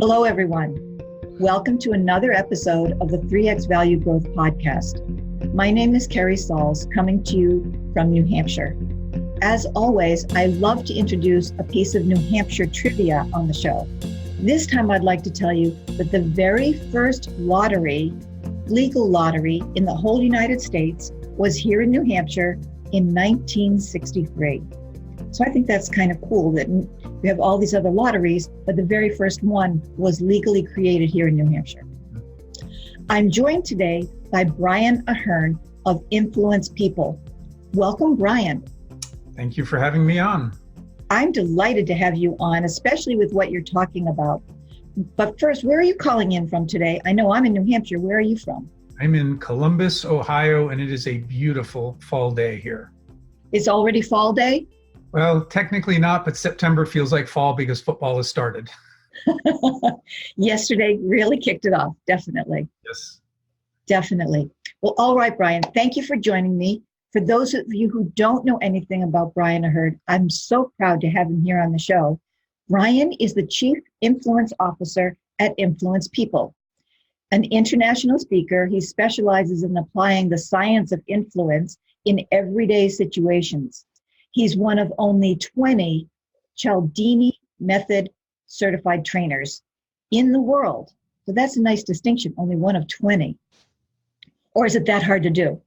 Hello, everyone. Welcome to another episode of the 3X Value Growth Podcast. My name is Carrie Sauls, coming to you from New Hampshire. As always, I love to introduce a piece of New Hampshire trivia on the show. This time, I'd like to tell you that the very first legal lottery in the whole United States was here in New Hampshire in 1963. So I think that's kind of cool that we have all these other lotteries, but the very first one was legally created here in New Hampshire. I'm joined today by Brian Ahearn of Influence People. Welcome, Brian. Thank you for having me on. I'm delighted to have you on, especially with what you're talking about. But first, where are you calling in from today? I know I'm in New Hampshire. Where are you from? I'm in Columbus, Ohio, and it is a beautiful fall day here. It's already fall day? Well, technically not, but September feels like fall because football has started. Yesterday really kicked it off, definitely. Yes. Definitely. Well, all right, Brian, thank you for joining me. For those of you who don't know anything about Brian Ahearn, I'm so proud to have him here on the show. Brian is the Chief Influence Officer at Influence People. An international speaker, he specializes in applying the science of influence in everyday situations. He's one of only 20 Cialdini method certified trainers in the world. So that's a nice distinction, only one of 20. Or is it that hard to do?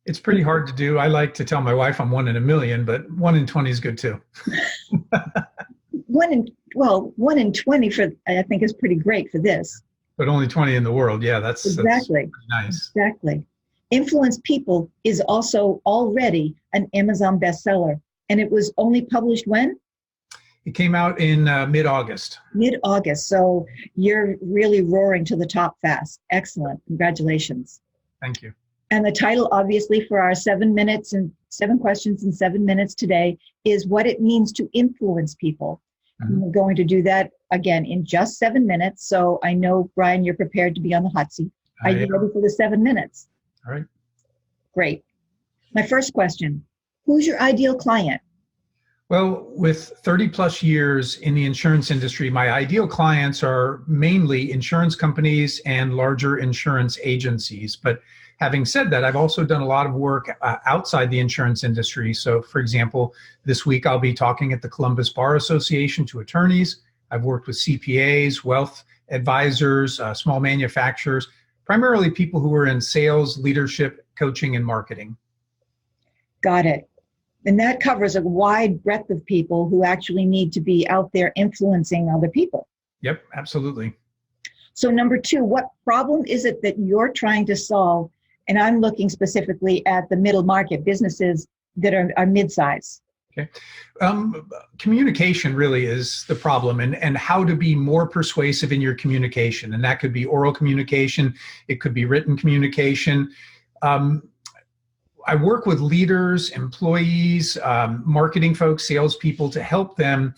It's pretty hard to do. I like to tell my wife I'm 1 in a million, but 1 in 20 is good too. 1 in 20 I think is pretty great for this. But only 20 in the world. Yeah, that's exactly nice. Exactly. Influence People is also already an Amazon bestseller. And it was only published when? It came out in mid-August. Mid-August. So you're really roaring to the top fast. Excellent. Congratulations. Thank you. And the title, obviously, for our 7 questions in 7 minutes today is What It Means to Influence People. Mm-hmm. We're going to do that again in just 7 minutes. So I know, Brian, you're prepared to be on the hot seat. Are you ready for the 7 minutes? All right. Great. My first question, who's your ideal client? Well, with 30 plus years in the insurance industry, my ideal clients are mainly insurance companies and larger insurance agencies. But having said that, I've also done a lot of work outside the insurance industry. So, for example, this week I'll be talking at the Columbus Bar Association to attorneys. I've worked with CPAs, wealth advisors, small manufacturers, primarily people who are in sales, leadership, coaching, and marketing. Got it. And that covers a wide breadth of people who actually need to be out there influencing other people. Yep, absolutely. So number 2, what problem is it that you're trying to solve? And I'm looking specifically at the middle market, businesses that are mid-size. Okay. Communication really is the problem, and how to be more persuasive in your communication. And that could be oral communication. It could be written communication. I work with leaders, employees, marketing folks, salespeople to help them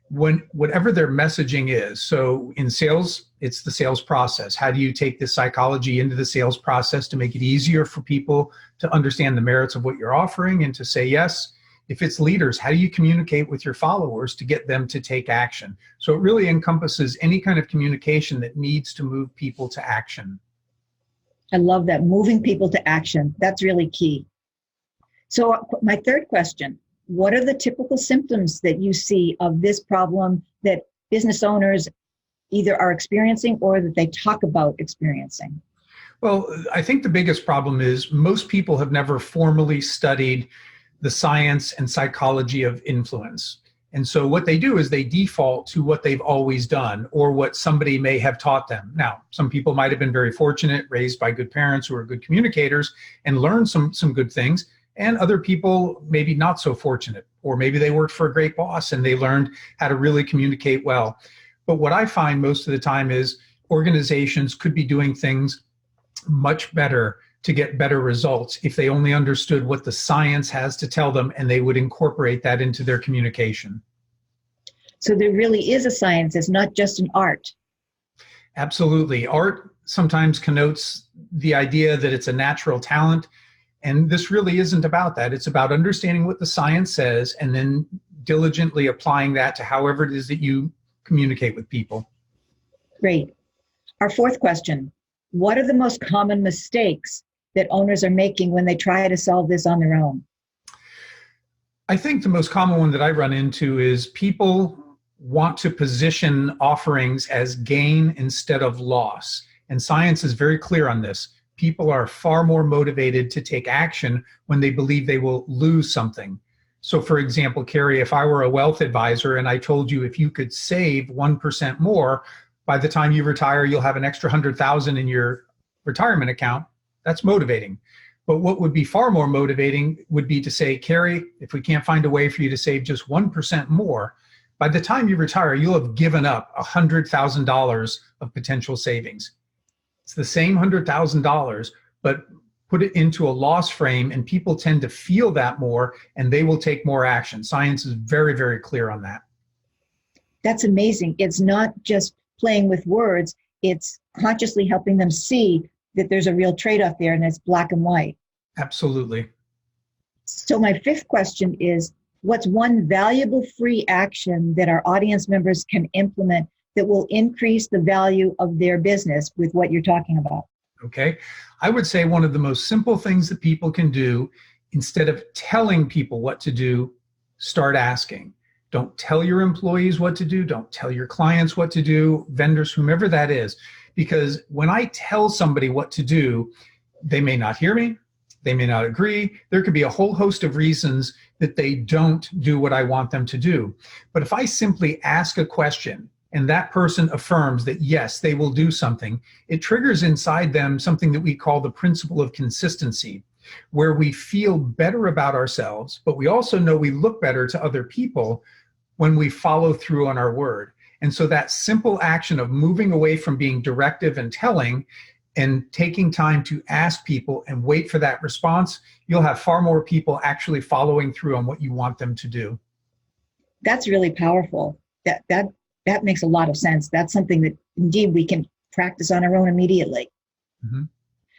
whatever their messaging is. So in sales, it's the sales process. How do you take this psychology into the sales process to make it easier for people to understand the merits of what you're offering and to say yes? If it's leaders, how do you communicate with your followers to get them to take action? So it really encompasses any kind of communication that needs to move people to action. I love that, moving people to action. That's really key. So my third question, what are the typical symptoms that you see of this problem that business owners either are experiencing or that they talk about experiencing? Well, I think the biggest problem is most people have never formally studied the science and psychology of influence. And so what they do is they default to what they've always done or what somebody may have taught them. Now, some people might have been very fortunate, raised by good parents who are good communicators and learned some good things. And other people maybe not so fortunate, or maybe they worked for a great boss and they learned how to really communicate well. But what I find most of the time is organizations could be doing things much better to get better results if they only understood what the science has to tell them and they would incorporate that into their communication. So there really is a science, it's not just an art. Absolutely. Art sometimes connotes the idea that it's a natural talent. And this really isn't about that. It's about understanding what the science says and then diligently applying that to however it is that you communicate with people. Great. Our fourth question, what are the most common mistakes that owners are making when they try to solve this on their own? I think the most common one that I run into is people want to position offerings as gain instead of loss. And science is very clear on this. People are far more motivated to take action when they believe they will lose something. So for example, Carrie, if I were a wealth advisor and I told you if you could save 1% more, by the time you retire, you'll have an extra 100,000 in your retirement account, that's motivating. But what would be far more motivating would be to say, Carrie, if we can't find a way for you to save just 1% more, by the time you retire, you'll have given up $100,000 of potential savings. It's the same $100,000, but put it into a loss frame, and people tend to feel that more, and they will take more action. Science is very, very clear on that. That's amazing. It's not just playing with words, it's consciously helping them see that there's a real trade-off there, and it's black and white. Absolutely. So my fifth question is, what's one valuable free action that our audience members can implement that will increase the value of their business with what you're talking about? Okay. I would say one of the most simple things that people can do, instead of telling people what to do, start asking. Don't tell your employees what to do. Don't tell your clients what to do, vendors, whomever that is. Because when I tell somebody what to do, they may not hear me. They may not agree. There could be a whole host of reasons that they don't do what I want them to do. But if I simply ask a question and that person affirms that, yes, they will do something, it triggers inside them something that we call the principle of consistency, where we feel better about ourselves, but we also know we look better to other people when we follow through on our word. And so that simple action of moving away from being directive and telling and taking time to ask people and wait for that response, you'll have far more people actually following through on what you want them to do. That's really powerful. That makes a lot of sense. That's something that indeed we can practice on our own immediately. Mm-hmm.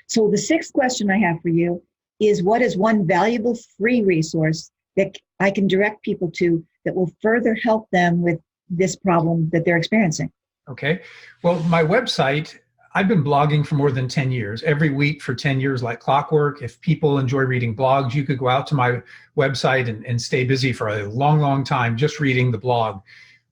So the sixth question I have for you is, what is one valuable free resource that I can direct people to that will further help them with this problem that they're experiencing? Okay. Well, my website, I've been blogging for more than 10 years, every week for 10 years like clockwork. If people enjoy reading blogs, you could go out to my website and stay busy for a long, long time just reading the blog.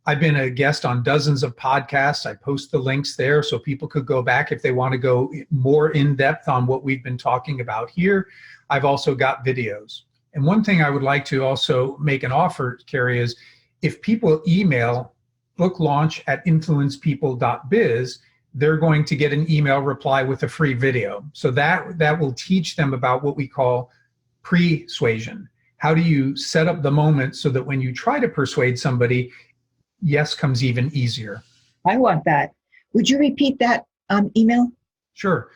I've been a guest on dozens of podcasts. I post the links there so people could go back if they want to go more in depth on what we've been talking about here. I've also got videos. And one thing I would like to also make an offer, Carrie, is if people email booklaunch@influencepeople.biz, they're going to get an email reply with a free video. So that will teach them about what we call persuasion. How do you set up the moment so that when you try to persuade somebody, yes comes even easier? I want that. Would you repeat that email? Sure.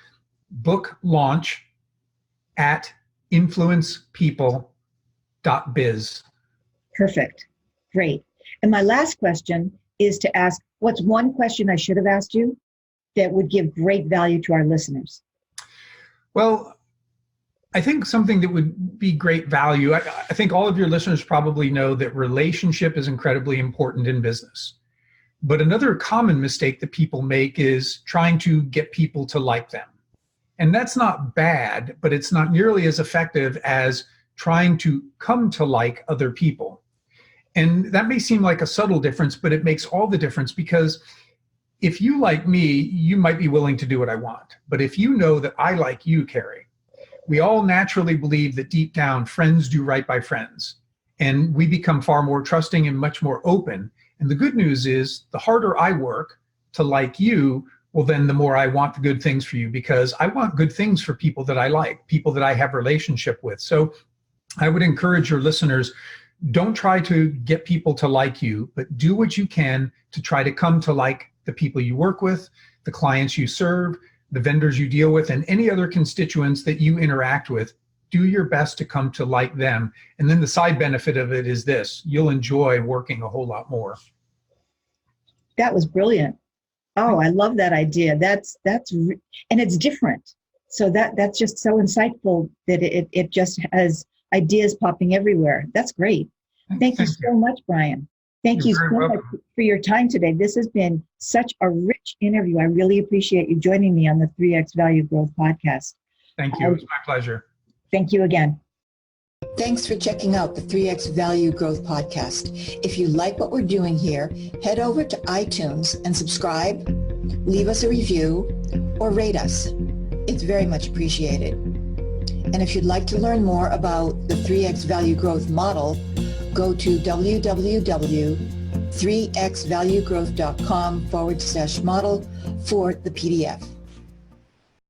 booklaunch@influencepeople.biz. Perfect. Great. And my last question is to ask, what's one question I should have asked you that would give great value to our listeners? Well, I think something that would be great value, I think all of your listeners probably know that relationship is incredibly important in business. But another common mistake that people make is trying to get people to like them. And that's not bad, but it's not nearly as effective as trying to come to like other people. And that may seem like a subtle difference, but it makes all the difference, because if you like me, you might be willing to do what I want. But if you know that I like you, Carrie, we all naturally believe that deep down friends do right by friends. And we become far more trusting and much more open. And the good news is the harder I work to like you, well, then the more I want the good things for you, because I want good things for people that I like, people that I have relationship with. So I would encourage your listeners, don't try to get people to like you, but do what you can to try to come to like the people you work with, the clients you serve, the vendors you deal with, and any other constituents that you interact with. Do your best to come to like them. And then the side benefit of it is this: you'll enjoy working a whole lot more. That was brilliant. Oh, I love that idea. And it's different. So that's just so insightful that it just has ideas popping everywhere. That's great. Thank you so much, Brian. Thank you You're very so much welcome. for your time today. This has been such a rich interview. I really appreciate you joining me on the 3X Value Growth podcast. Thank you. It's my pleasure. Thank you again. Thanks for checking out the 3X Value Growth podcast. If you like what we're doing here, head over to iTunes and subscribe, leave us a review, or rate us. It's very much appreciated. And if you'd like to learn more about the 3X Value Growth model, go to www.3xvaluegrowth.com/model for the PDF.